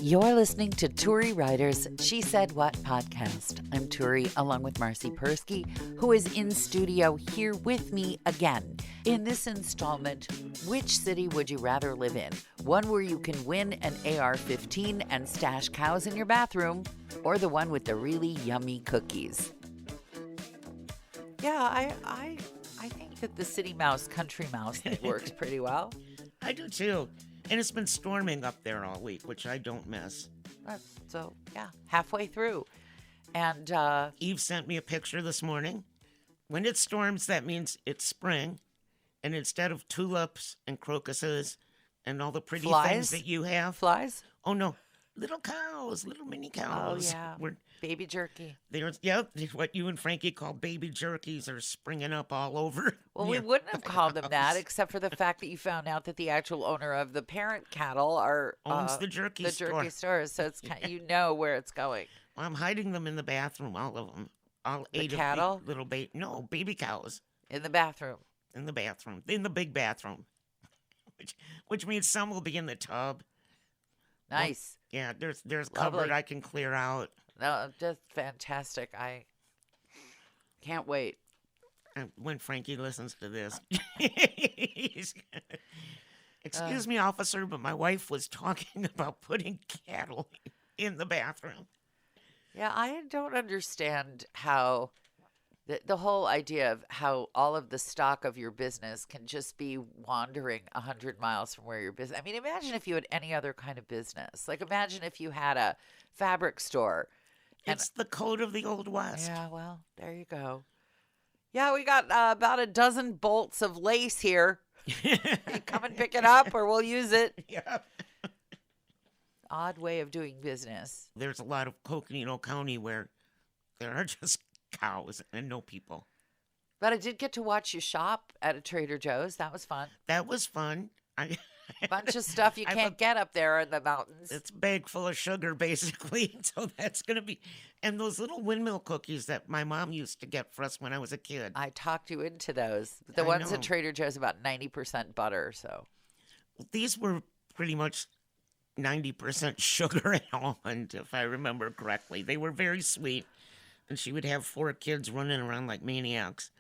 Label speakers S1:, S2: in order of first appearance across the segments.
S1: You're listening to Turi Writers' She Said What podcast. I'm Turi, along with Marcy Persky, who is in studio here with me again. In this installment, which city would you rather live in? One where you can win an AR-15 and stash cows in your bathroom, or the one with the really yummy cookies? Yeah, I think that the city mouse, country mouse thing works pretty well.
S2: I do too. And it's been storming up there all week, which I don't miss.
S1: So, yeah, halfway through. And
S2: Eve sent me a picture this morning. When it storms, that means it's spring. And instead of tulips and crocuses and all the pretty things that you have.
S1: Flies?
S2: Oh, no. Little cows, little mini cows.
S1: Oh, yeah. Baby jerky.
S2: What you and Frankie call baby jerkies are springing up all over.
S1: Well, we wouldn't have called them that, except for the fact that you found out that the actual owner of the parent cattle
S2: owns the jerky store.
S1: So it's you know where it's going.
S2: Well, I'm hiding them in the bathroom, all of them. All
S1: the
S2: 8
S1: cattle?
S2: of the little baby cows.
S1: In the bathroom.
S2: In the bathroom. In the big bathroom. Which means some will be in the tub.
S1: Nice.
S2: Well, yeah, there's cupboard I can clear out.
S1: No, just fantastic. I can't wait.
S2: And when Frankie listens to this, excuse me, officer, but my wife was talking about putting cattle in the bathroom.
S1: Yeah, I don't understand how the whole idea of how all of the stock of your business can just be wandering 100 miles from where your business. I mean, imagine if you had any other kind of business. Like, imagine if you had a fabric store.
S2: It's the code of the Old West.
S1: Yeah, well, there you go. Yeah, we got about a dozen bolts of lace here. You come and pick it up, or we'll use it.
S2: Yeah.
S1: Odd way of doing business.
S2: There's a lot of Coconino County where there are just cows and no people.
S1: But I did get to watch you shop at a Trader Joe's. That was fun.
S2: That was fun.
S1: Bunch of stuff you can't get up there in the mountains.
S2: It's a bag full of sugar, basically. So that's going to be... And those little windmill cookies that my mom used to get for us when I was a kid.
S1: I talked you into those. The ones at Trader Joe's, about 90% butter, so...
S2: These were pretty much 90% sugar and almond, if I remember correctly. They were very sweet. And she would have 4 kids running around like maniacs.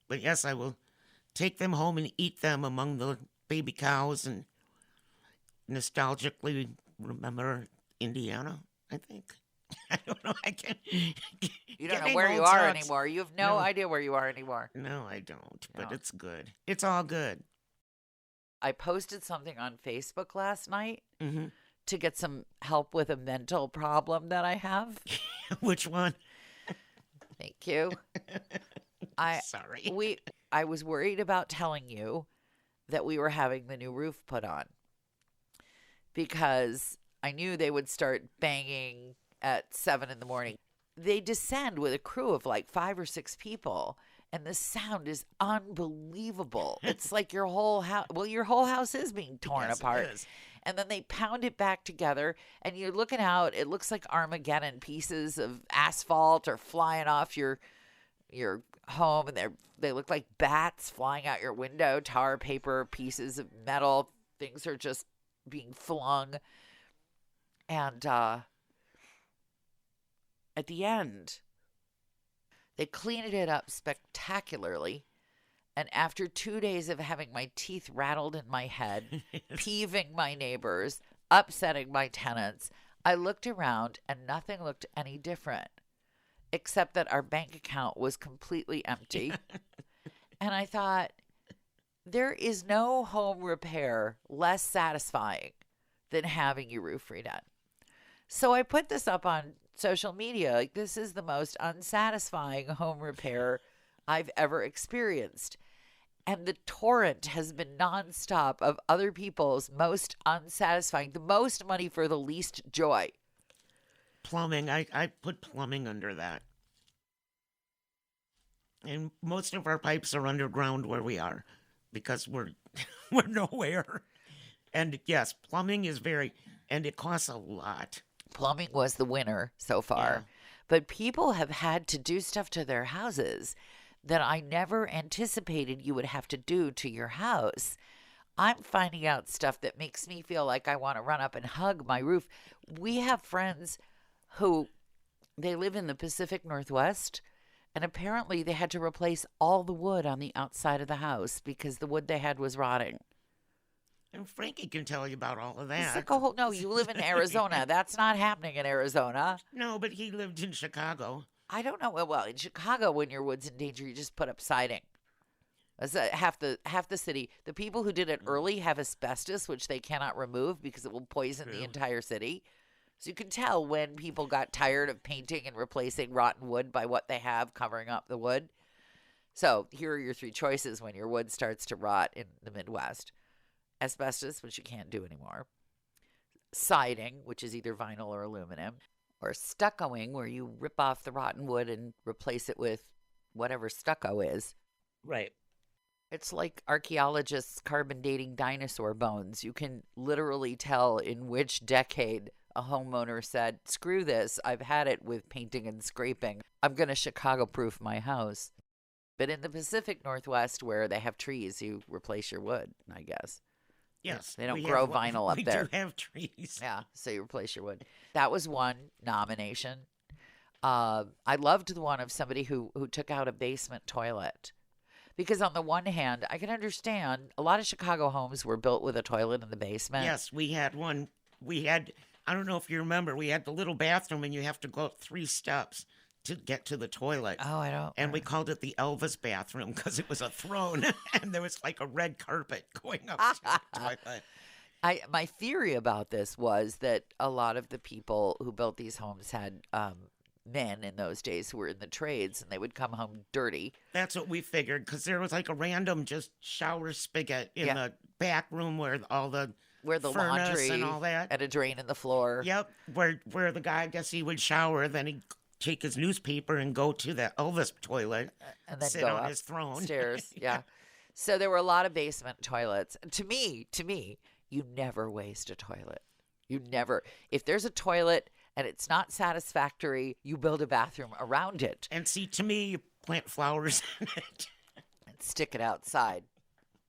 S2: But yes, I will take them home and eat them among the baby cows and nostalgically remember Indiana, I think. I don't know. I can't.
S1: You don't know where you are anymore. You have no idea where you are anymore.
S2: No, I don't. But it's good. It's all good.
S1: I posted something on Facebook last night to get some help with a mental problem that I have.
S2: Which one?
S1: Thank you.
S2: Sorry.
S1: I was worried about telling you that we were having the new roof put on because I knew they would start banging at 7 in the morning. They descend with a crew of like 5 or 6 people, and the sound is unbelievable. It's like your whole house. Well, your whole house is being torn apart.
S2: It is.
S1: And then they pound it back together, and you're looking out. It looks like Armageddon. Pieces of asphalt are flying off your home, and they look like bats flying out your window. Tar paper, pieces of metal, things are just being flung. And at the end, they cleaned it up spectacularly. And after 2 days of having my teeth rattled in my head, peeving my neighbors, upsetting my tenants, I looked around and nothing looked any different, except that our bank account was completely empty. And I thought, there is no home repair less satisfying than having your roof redone. So I put this up on social media. Like, this is the most unsatisfying home repair I've ever experienced. And the torrent has been nonstop of other people's most unsatisfying, the most money for the least joy.
S2: Plumbing. I put plumbing under that. And most of our pipes are underground where we are because we're nowhere. And yes, plumbing is and it costs a lot.
S1: Plumbing was the winner so far. Yeah. But people have had to do stuff to their houses that I never anticipated you would have to do to your house. I'm finding out stuff that makes me feel like I want to run up and hug my roof. We have friends who they live in the Pacific Northwest, and apparently they had to replace all the wood on the outside of the house because the wood they had was rotting.
S2: And Frankie can tell you about all of
S1: It's
S2: that.
S1: like, oh, no, you live in Arizona. That's not happening in Arizona.
S2: No, but he lived in Chicago.
S1: I don't know. Well, in Chicago, when your wood's in danger, you just put up siding. That's half the city. The people who did it early have asbestos, which they cannot remove because it will poison the
S2: True.
S1: entire city. So you can tell when people got tired of painting and replacing rotten wood by what they have covering up the wood. So here are your three choices when your wood starts to rot in the Midwest: asbestos, which you can't do anymore; siding, which is either vinyl or aluminum; or stuccoing, where you rip off the rotten wood and replace it with whatever stucco is.
S2: Right.
S1: It's like archaeologists carbon dating dinosaur bones. You can literally tell in which decade a homeowner said, screw this, I've had it with painting and scraping. I'm going to Chicago proof my house. But in the Pacific Northwest, where they have trees, you replace your wood, I guess.
S2: Yes.
S1: They don't
S2: we
S1: grow
S2: have-
S1: vinyl up
S2: we
S1: there.
S2: do have trees.
S1: Yeah, so you replace your wood. That was one nomination. I loved the one of somebody who took out a basement toilet. Because on the one hand, I can understand a lot of Chicago homes were built with a toilet in the basement.
S2: Yes, we had one. We had, I don't know if you remember, we had the little bathroom and you have to go up 3 steps to get to the toilet.
S1: Oh, I don't.
S2: And we called it the Elvis bathroom because it was a throne and there was like a red carpet going up to the toilet.
S1: My theory about this was that a lot of the people who built these homes had men in those days who were in the trades, and they would come home dirty.
S2: That's what we figured because there was like a random just shower spigot in
S1: Yeah.
S2: the back room where all the
S1: Where the
S2: furnace
S1: laundry
S2: and all that.
S1: and a drain in the floor.
S2: Yep, where the guy, I guess he would shower, then he'd take his newspaper and go to the Elvis toilet,
S1: And then
S2: sit
S1: go
S2: on
S1: up
S2: his throne.
S1: stairs. Yeah. So there were a lot of basement toilets. To me, you never waste a toilet. You never. If there's a toilet and it's not satisfactory, you build a bathroom around it
S2: And see, to me, you plant flowers in it.
S1: and stick it outside.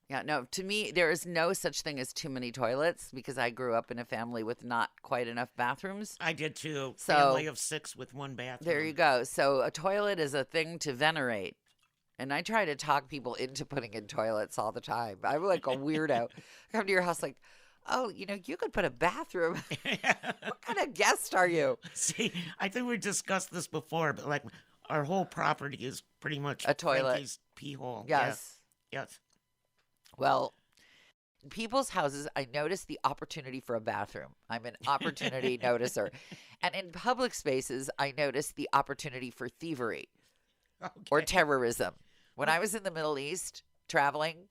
S3: Yeah, no, to me, there is no such thing as too many toilets because I grew up in a family with not quite enough bathrooms.
S2: I did too.
S3: So-
S2: Family of 6 with 1 bathroom.
S3: There you go. So a toilet is a thing to venerate. And I try to talk people into putting in toilets all the time. I'm like a weirdo. I come to your house like, oh, you could put a bathroom. What kind of guest are you?
S2: See, I think we discussed this before, but like our whole property is pretty much
S3: A toilet.
S2: Frankie's pee hole.
S3: Yes.
S2: Yeah. Yes.
S1: Well, in people's houses, I notice the opportunity for a bathroom. I'm an opportunity noticer. And in public spaces, I notice the opportunity for thievery or
S2: Okay.
S1: terrorism. When I was in the Middle East traveling,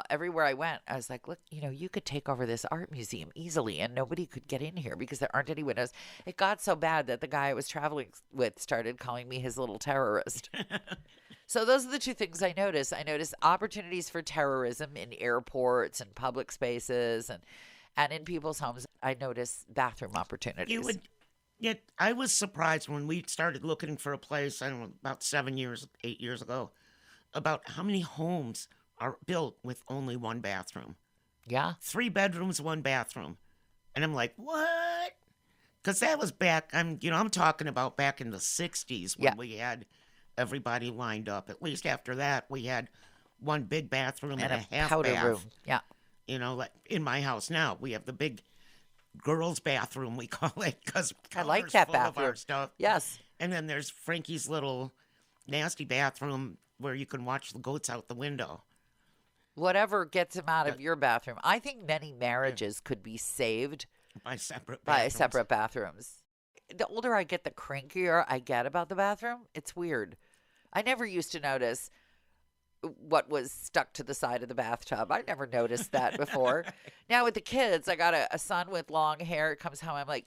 S1: everywhere I went, I was like, look, you could take over this art museum easily and nobody could get in here because there aren't any windows. It got so bad that the guy I was traveling with started calling me his little terrorist. So those are the two things I notice. I notice opportunities for terrorism in airports and public spaces and in people's homes. I notice bathroom opportunities.
S2: You would. Yet I was surprised when we started looking for a place. I don't know, about 8 years ago, about how many homes are built with only 1 bathroom.
S1: Yeah.
S2: 3 bedrooms, 1 bathroom, and I'm like, what? Because that was back. I'm talking about back in the '60s when
S1: Yeah.
S2: we had everybody lined up. At least after that, we had 1 big bathroom and,
S1: And
S2: a half
S1: powder
S2: bath.
S1: room. Yeah.
S2: Like in my house now, we have the big girls' bathroom, we call it, because
S1: I like that
S2: full of our
S1: bathroom.
S2: stuff.
S1: Yes.
S2: And then there's Frankie's little nasty bathroom where you can watch the goats out the window.
S1: Whatever gets him out of your bathroom. I think many marriages could be saved
S2: By separate
S1: by
S2: bathrooms.
S1: separate bathrooms. The older I get, the crankier I get about the bathroom. It's weird. I never used to notice what was stuck to the side of the bathtub. I never noticed that before. Now with the kids, I got a son with long hair. Comes home, I'm like,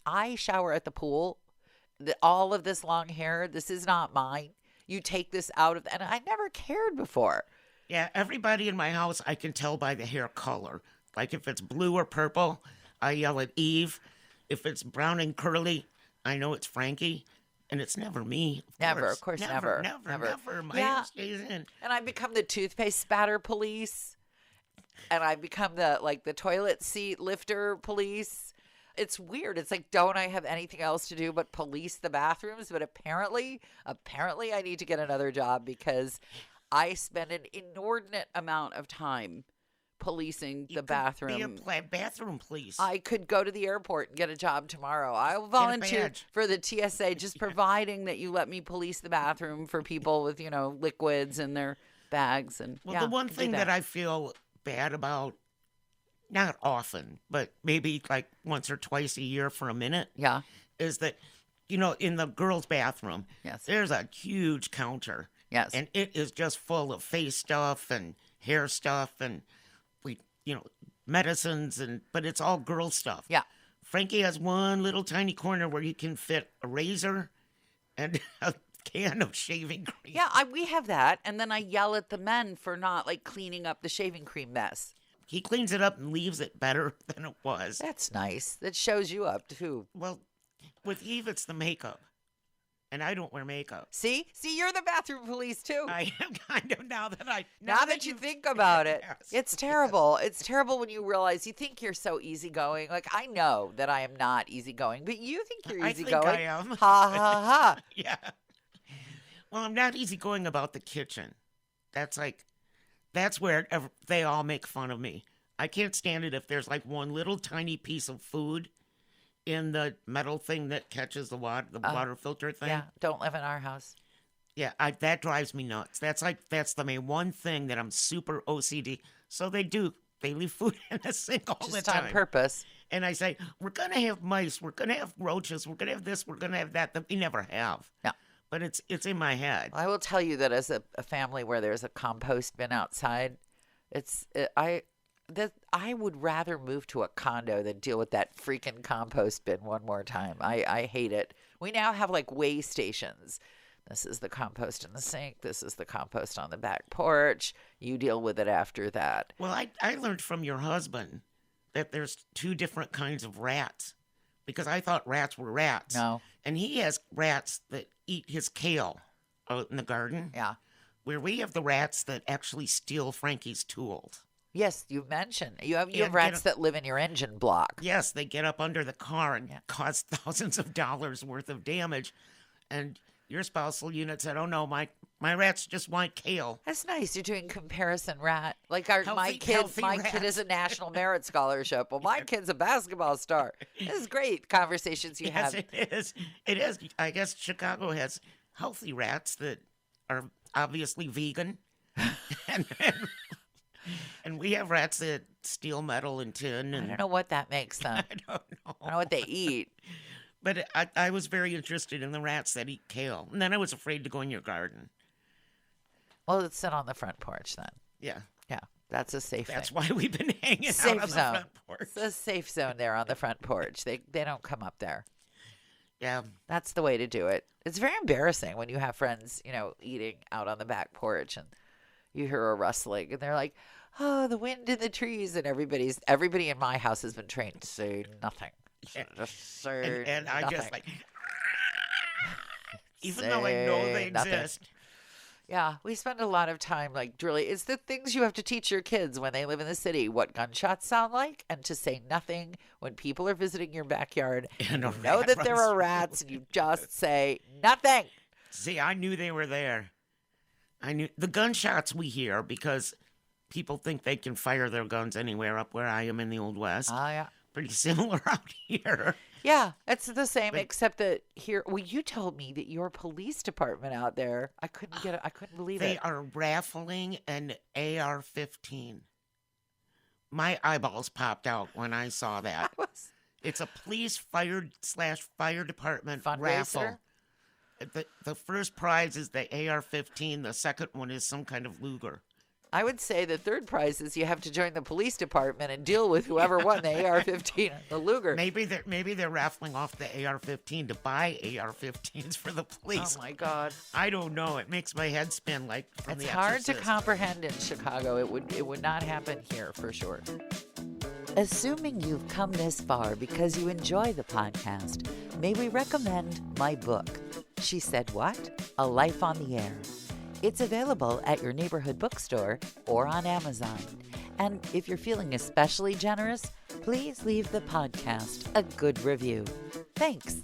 S1: I shower at the pool. All of this long hair, this is not mine. You take this out of, and I never cared before.
S2: Yeah, everybody in my house, I can tell by the hair color. Like if it's blue or purple, I yell at Eve. If it's brown and curly, I know it's Frankie. And it's never me.
S1: Never, of course, never.
S2: Never. My
S1: Yeah.
S2: hair stays in.
S1: And I become the toothpaste spatter police.
S3: and I've become the toilet seat lifter police. It's weird. It's like, don't I have anything else to do but police the bathrooms? But apparently I need to get another job because I spend an inordinate amount of time policing the bathroom.
S2: Be a bathroom police.
S3: I could go to the airport and get a job tomorrow. I will
S2: Get a
S3: volunteer
S2: badge.
S3: for the TSA, just providing that you let me police the bathroom for people with, liquids in their bags. And
S2: Well,
S3: yeah,
S2: the one
S3: I can do
S2: thing that I feel bad about, not often, but maybe like once or twice a year for a minute,
S3: yeah,
S2: is that, in the girls' bathroom,
S3: yes,
S2: there's a huge counter.
S3: yes,
S2: And it is just full of face stuff and hair stuff and, medicines, but it's all girl stuff.
S3: yeah.
S2: Frankie has one little tiny corner where you can fit a razor and a can of shaving cream.
S3: Yeah, we have that, and then I yell at the men for not cleaning up the shaving cream mess.
S2: He cleans it up and leaves it better than it was.
S3: That's nice. That shows you up too.
S2: Well, with Eve, it's the makeup. And I don't wear makeup.
S3: See, you're the bathroom police too.
S2: I am kind of now that
S3: you
S2: you've-
S3: think about it,
S2: Yes,
S3: it's terrible. It's terrible when you realize you think you're so easygoing. Like, I know that I am not easygoing, but you think you're
S2: I think
S3: easygoing.
S2: I am.
S3: Ha ha ha.
S2: Yeah. Well, I'm not easygoing about the kitchen. That's where they all make fun of me. I can't stand it if there's one little tiny piece of food in the metal thing that catches the water filter thing.
S3: Yeah, don't live in our house.
S2: Yeah, that drives me nuts. That's the main one thing that I'm super OCD. So they leave food in the sink all the
S3: Just
S2: time.
S3: on purpose.
S2: And I say, we're gonna have mice, we're gonna have roaches, we're gonna have this, we're gonna have that we never have.
S3: No.
S2: But it's in my head.
S3: I will tell you that as a family where there's a compost bin outside, I would rather move to a condo than deal with that freaking compost bin one more time. I hate it. We now have weigh stations. This is the compost in the sink. This is the compost on the back porch. You deal with it after that.
S2: Well, I learned from your husband that there's two different kinds of rats, because I thought rats were rats.
S3: No.
S2: And he has rats that eat his kale out in the garden,
S3: Yeah.
S2: where we have the rats that actually steal Frankie's tools.
S3: Yes, you mentioned you have
S2: Yeah,
S3: rats that live in your engine block.
S2: Yes, they get up under the car and cause thousands of dollars worth of damage. And your spousal unit said, "Oh no, my rats just want kale."
S3: That's nice. You're doing comparison rat. My
S2: Healthy
S3: kid is a National Merit Scholarship. Well, my kid's a basketball star. This is great conversations you
S2: Yes,
S3: have.
S2: it is. It is. I guess Chicago has healthy rats that are obviously vegan, and we have rats that steal metal and tin.
S3: I
S2: And
S3: don't know what that makes them.
S2: I don't know.
S3: I don't know what they eat.
S2: But I was very interested in the rats that eat kale, and then I was afraid to go in your garden.
S3: Well, let's sit on the front porch then.
S2: Yeah,
S3: Yeah, that's a safe
S2: that's
S3: thing.
S2: why we've been hanging
S3: Safe
S2: out on the
S3: zone.
S2: front porch.
S3: It's a safe zone there on the front porch. They don't come up there.
S2: Yeah,
S3: That's the way to do it. It's very embarrassing when you have friends, eating out on the back porch and you hear a rustling and they're like, "Oh, the wind in the trees," and everybody in my house has been trained to say nothing. Just say
S2: and I just
S3: nothing.
S2: even though I know
S3: Say
S2: they
S3: nothing.
S2: exist.
S3: Yeah, we spend a lot of time drilling. It's the things you have to teach your kids when they live in the city, what gunshots sound like, and to say nothing when people are visiting your backyard.
S2: And a
S3: You know
S2: rat
S3: that there
S2: runs
S3: are rats, and you just say nothing.
S2: See, I knew they were there. I knew the gunshots we hear because people think they can fire their guns anywhere up where I am in the Old West.
S3: Oh, yeah.
S2: Pretty similar out here.
S3: Yeah, it's the same, except that here, well, you told me that your police department out there, I couldn't believe
S2: They
S3: it.
S2: are raffling an AR-15. My eyeballs popped out when I saw that. It's a police fire department
S3: Fundraiser?
S2: raffle. The first prize is the AR-15. The second one is some kind of Luger.
S3: I would say the third prize is you have to join the police department and deal with whoever won the AR-15, the Luger.
S2: Maybe they're raffling off the AR-15 to buy AR-15s for the police.
S3: Oh my God.
S2: I don't know. It makes my head spin from
S3: It's
S2: The
S3: hard to
S2: Exorcist.
S3: comprehend in Chicago. It would not happen here for sure. Assuming you've come this far because you enjoy the podcast, may we recommend my book, She Said What? A Life on the Air. It's available at your neighborhood bookstore or on Amazon.
S1: And if you're feeling especially generous, please leave the podcast a good review. Thanks.